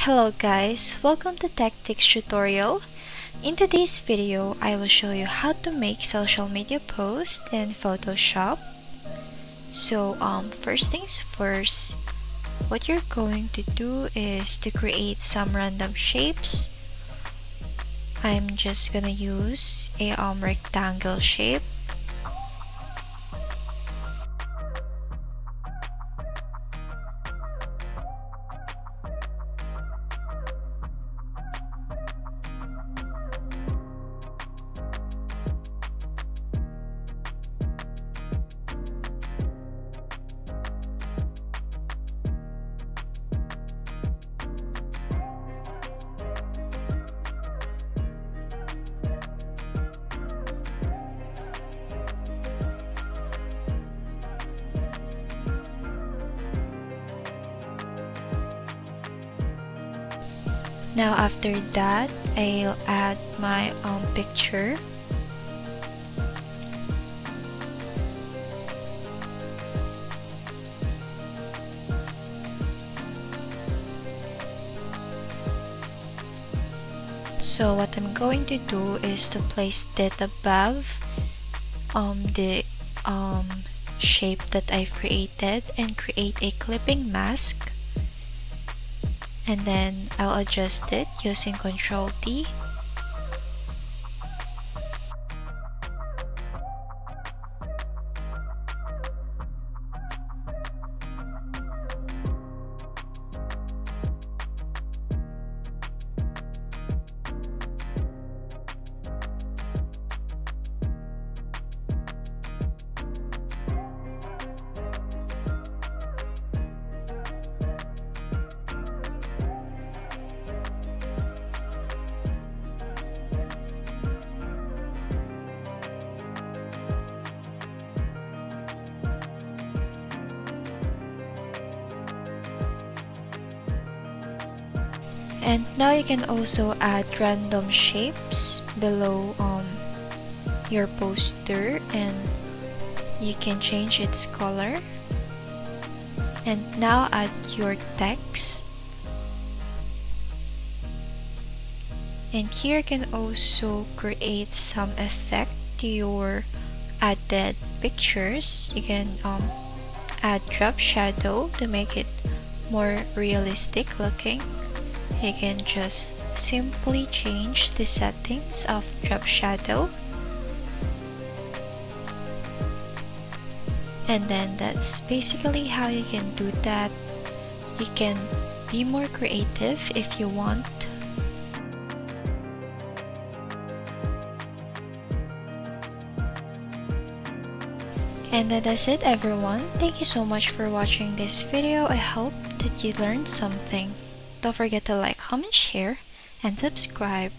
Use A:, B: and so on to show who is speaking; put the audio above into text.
A: Hello guys, welcome to Tactics tutorial. In today's video, I will show you how to make social media posts in Photoshop. So first things first, what you're going to do is to create some random shapes. I'm just gonna use a rectangle shape. Now after that, I'll add my picture. So what I'm going to do is to place that above the shape that I've created and create a clipping mask. And then I'll adjust it using Ctrl T. And now you can also add random shapes below your poster, and you can change its color. And now add your text. And here you can also create some effect to your added pictures. You can add drop shadow to make it more realistic looking. You can just simply change the settings of drop shadow, and then that's basically how you can do that. You can be more creative if you want. And that's it everyone. Thank you so much for watching this video. I hope that you learned something. Don't forget to like, comment, share, and subscribe.